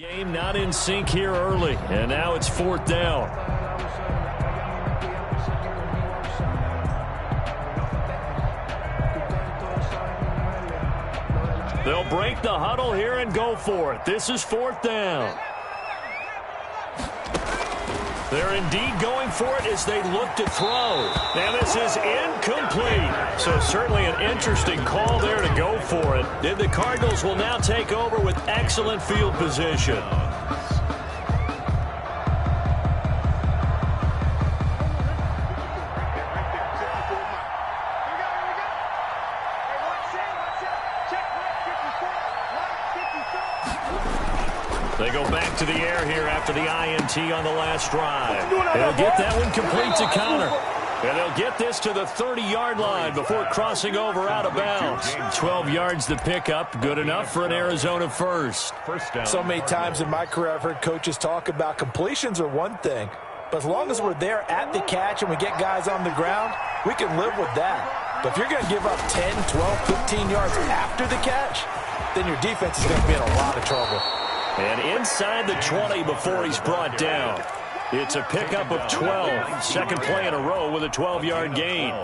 Game not in sync here early, and now it's 4th down. They'll break the huddle here and go for it. This is 4th down. They're indeed going for it as they look to throw. And this is incomplete. So certainly an interesting call there to go for it. And the Cardinals will now take over with excellent field position. They go back to the air here after the INT on the last drive. They'll get that one complete to counter. And they'll get this to the 30-yard line before crossing over out of bounds. 12 yards to pick up, good enough for an Arizona first. So many times in my career I've heard coaches talk about completions are one thing, but as long as we're there at the catch and we get guys on the ground, we can live with that. But if you're going to give up 10, 12, 15 yards after the catch, then your defense is going to be in a lot of trouble. And inside the 20 before he's brought down. It's a pickup of 12. Second play in a row with a 12-yard gain.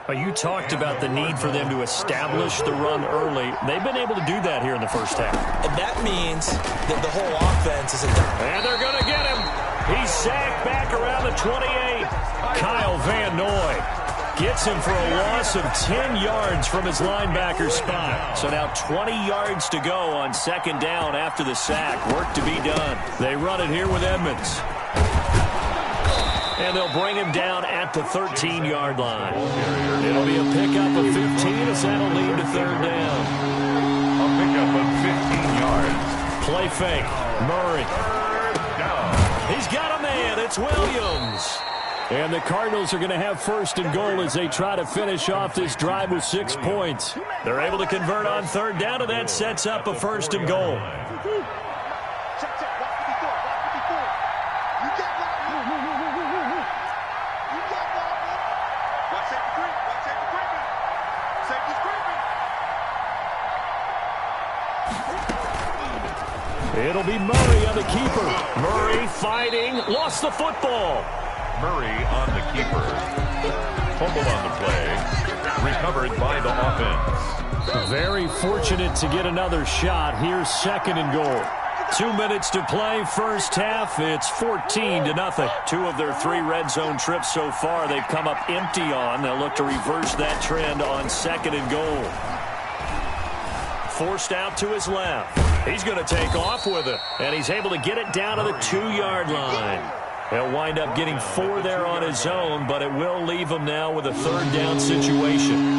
You talked about the need for them to establish the run early. They've been able to do that here in the first half. And that means that the whole offense is And they're going to get him. He's sacked back around the 28. Kyle Van Noy gets him for a loss of 10 yards from his linebacker spot. So now 20 yards to go on second down after the sack. Work to be done. They run it here with Edmonds. And they'll bring him down at the 13-yard line. It'll be a pickup of 15 as that'll lead to third down. A pickup of 15 yards. Play fake. Murray. He's got a man. It's Williams. And the Cardinals are going to have first and goal as they try to finish off this drive with 6 points. They're able to convert on third down, and that sets up a first and goal. It'll be Murray on the keeper. Murray fighting, lost the football. Murray on the keeper. Fumble on the play. Recovered by the offense. Very fortunate to get another shot. Here's second and goal. 2 minutes to play, first half. It's 14-0. 2 of their 3 red zone trips so far they've come up empty on. They'll look to reverse that trend on second and goal. Forced out to his left. He's going to take off with it, and he's able to get it down to the 2-yard line. He'll wind up getting 4 there on his own, but it will leave him now with a third down situation.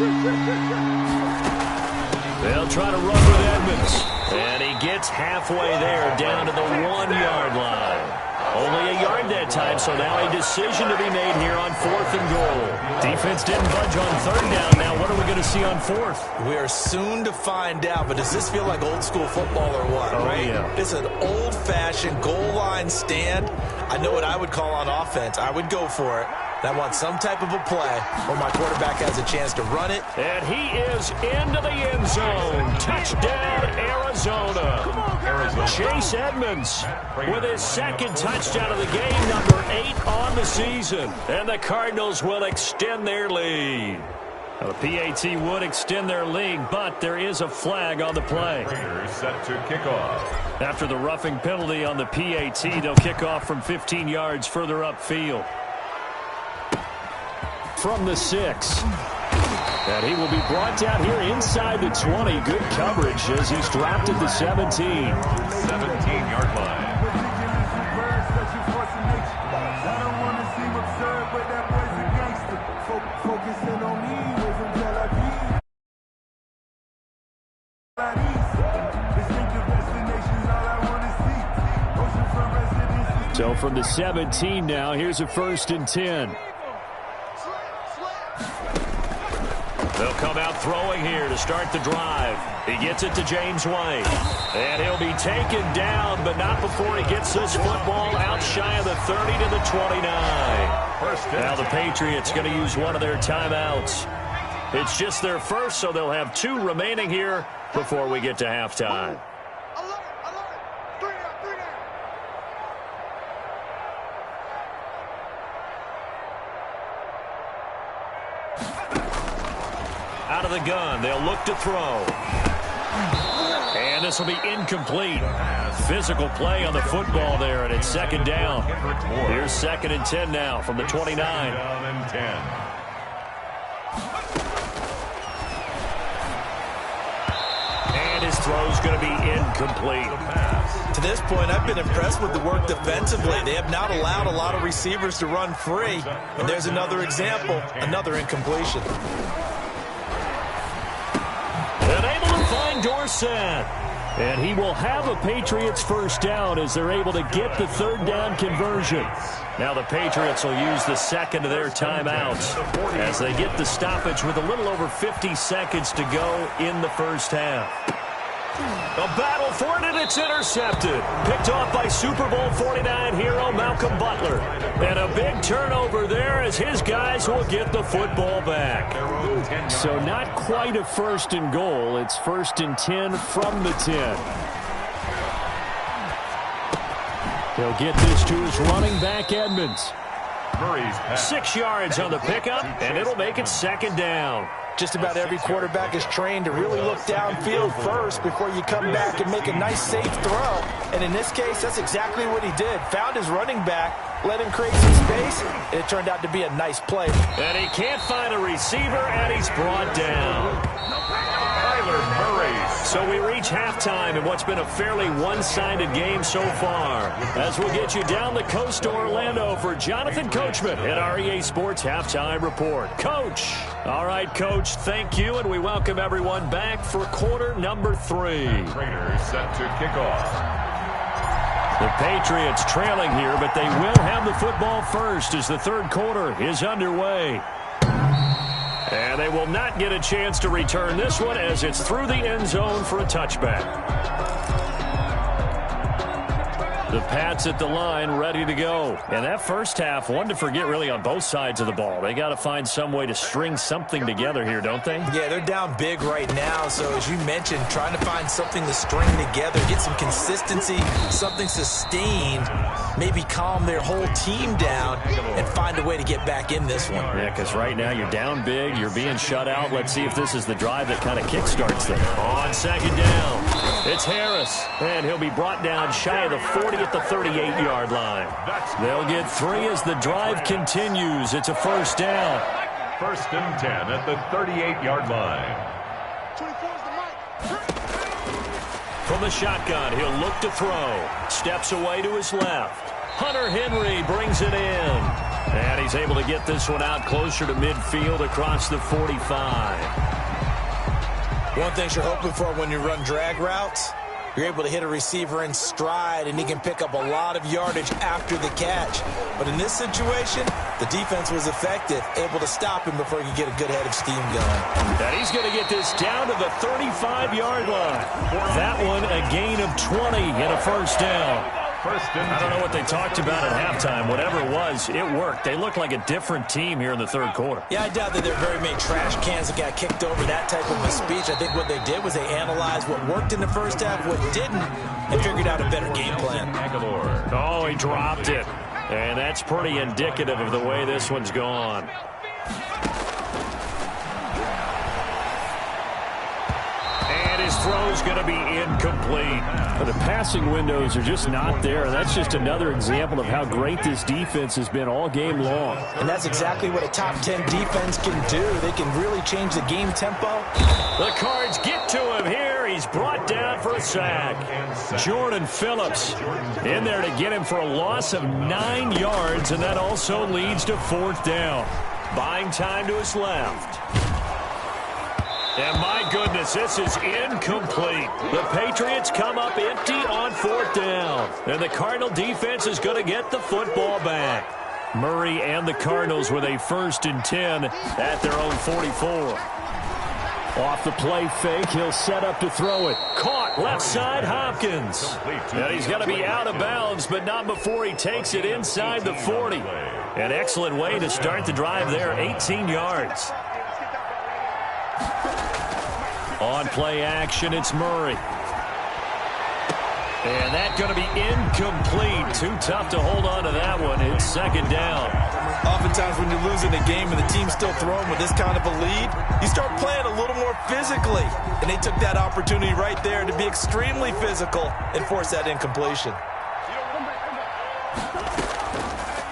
They'll try to run with Edmonds, and he gets halfway there down to the 1-yard line. Only a yard that time, so now a decision to be made here on fourth and goal. Defense didn't budge on third down. Now what are we going to see on fourth? We are soon to find out, but does this feel like old school football or what, right? Yeah. It's an old-fashioned goal line stand. I know what I would call on offense. I would go for it. I want some type of a play where my quarterback has a chance to run it. And he is into the end zone. Touchdown, Arizona. Chase Edmonds with his second touchdown of the game, number 8 on the season. And the Cardinals will extend their lead. Now, the PAT would extend their lead, but there is a flag on the play. Set to kick off. After the roughing penalty on the PAT, they'll kick off from 15 yards further upfield. From the 6. And he will be brought down here inside the 20. Good coverage as he's dropped at the 17. 17-yard line. So from the 17 now, here's a 1st and 10. They'll come out throwing here to start the drive. He gets it to James White. And he'll be taken down, but not before he gets this football out shy of the 30 to the 29. Now the Patriots going to use one of their timeouts. It's just their first, so they'll have 2 remaining here before we get to halftime. Out of the gun, they'll look to throw. And this will be incomplete. Physical play on the football there, and it's second down. Here's 2nd and 10 now from the 29. And his throw's going to be incomplete. To this point, I've been impressed with the work defensively. They have not allowed a lot of receivers to run free. And there's another example, another incompletion. And able to find Dorsett. And he will have a Patriots first down as they're able to get the 3rd down conversion. Now the Patriots will use the second of their timeouts as they get the stoppage with a little over 50 seconds to go in the first half. A battle for it, and it's intercepted. Picked off by Super Bowl 49 hero Malcolm Butler. And a big turnover there as his guys will get the football back. So not quite a 1st and goal. It's 1st and 10 from the 10. He'll get this to his running back, Edmonds. 6 yards on the pickup, and it'll make it 2nd down. Just about every quarterback is trained to really look downfield first before you come back and make a nice, safe throw. And in this case, that's exactly what he did. Found his running back, let him create some space, and it turned out to be a nice play. And he can't find a receiver, and he's brought down. So we reach halftime in what's been a fairly one-sided game so far. As we'll get you down the coast to Orlando for Jonathan Coachman at our EA Sports Halftime Report. Coach. All right, Coach, thank you, and we welcome everyone back for quarter number 3. Raiders set to kick off. The Patriots trailing here, but they will have the football first as the 3rd quarter is underway. And they will not get a chance to return this one as it's through the end zone for a touchback. The Pats at the line ready to go. And that first half, one to forget really on both sides of the ball. They got to find some way to string something together here, don't they? Yeah, they're down big right now. So as you mentioned, trying to find something to string together, get some consistency, something sustained, maybe calm their whole team down and find a way to get back in this one. Yeah, because right now you're down big, you're being shut out. Let's see if this is the drive that kind of kickstarts them. On 2nd down, it's Harris, and he'll be brought down shy of the 40 at the 38-yard line. They'll get 3 as the drive continues. It's a first down. 1st and 10 at the 38-yard line. From the shotgun, he'll look to throw. Steps away to his left. Hunter Henry brings it in. And he's able to get this one out closer to midfield across the 45. One thing you're hoping for when you run drag routes, you're able to hit a receiver in stride, and he can pick up a lot of yardage after the catch. But in this situation, the defense was effective, able to stop him before he could get a good head of steam going. And he's going to get this down to the 35-yard line. That one a gain of 20 and a first down. I don't know what they talked about at halftime. Whatever it was, it worked. They look like a different team here in the 3rd quarter. Yeah, I doubt that there are very many trash cans that got kicked over, that type of a speech. I think what they did was they analyzed what worked in the first half, what didn't, and figured out a better game plan. Oh, he dropped it. And that's pretty indicative of the way this one's gone. And his throw's going to be incomplete. But the passing windows are just not there. And that's just another example of how great this defense has been all game long. And that's exactly what a top 10 defense can do. They can really change the game tempo. The Cards get to him here. He's brought down for a sack. Jordan Phillips in there to get him for a loss of 9 yards. And that also leads to 4th down. Buying time to his left. And my goodness, this is incomplete. The Patriots come up empty on 4th down. And the Cardinal defense is going to get the football back. Murray and the Cardinals with a 1st and 10 at their own 44. Off the play fake, he'll set up to throw it. Caught left side, Hopkins. And he's going to be out of bounds, but not before he takes it inside the 40. An excellent way to start the drive there, 18 yards. On play action, it's Murray. And that's going to be incomplete. Too tough to hold on to that one. It's second down. Oftentimes when you're losing a game and the team's still throwing with this kind of a lead, you start playing a little more physically. And they took that opportunity right there to be extremely physical and force that incompletion.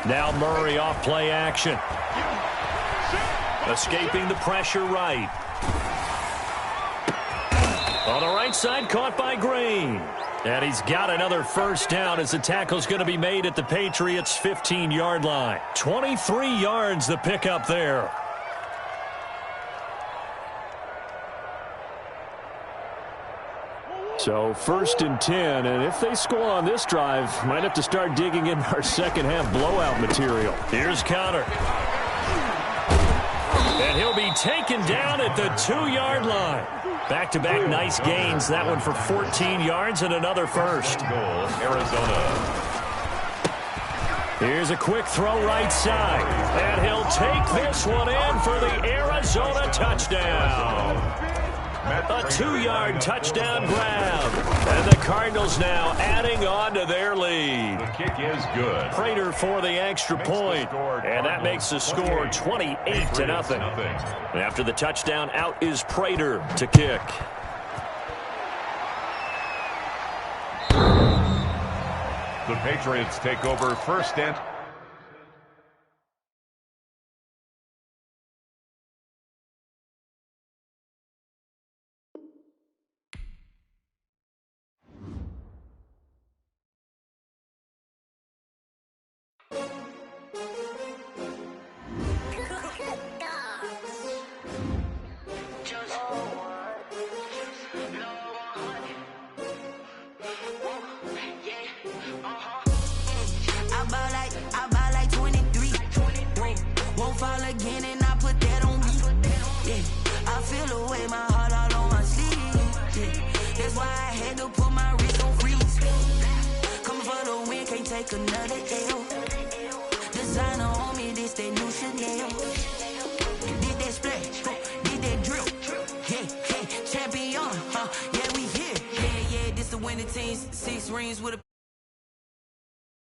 Now Murray off play action. Escaping the pressure right. On the right side, caught by Green. And he's got another first down as the tackle's going to be made at the Patriots' 15-yard line. 23 yards the pickup there. So 1st and 10, and if they score on this drive, might have to start digging in our second-half blowout material. Here's Connor. And he'll be taken down at the 2-yard line. Back-to-back nice gains. That one for 14 yards and another first. Goal, Arizona. Here's a quick throw right side. And he'll take this one in for the Arizona touchdown. A 2-yard touchdown grab. And the Cardinals now adding on to their lead. The kick is good. Prater for the extra point. And that makes the score 28-0. After the touchdown, out is Prater to kick. The Patriots take over 1st and another L. Designer on me, this they new Chanel. Did that splash, did that drill. Yeah, champion, yeah, we here. Yeah, this the winning team, 6 rings with a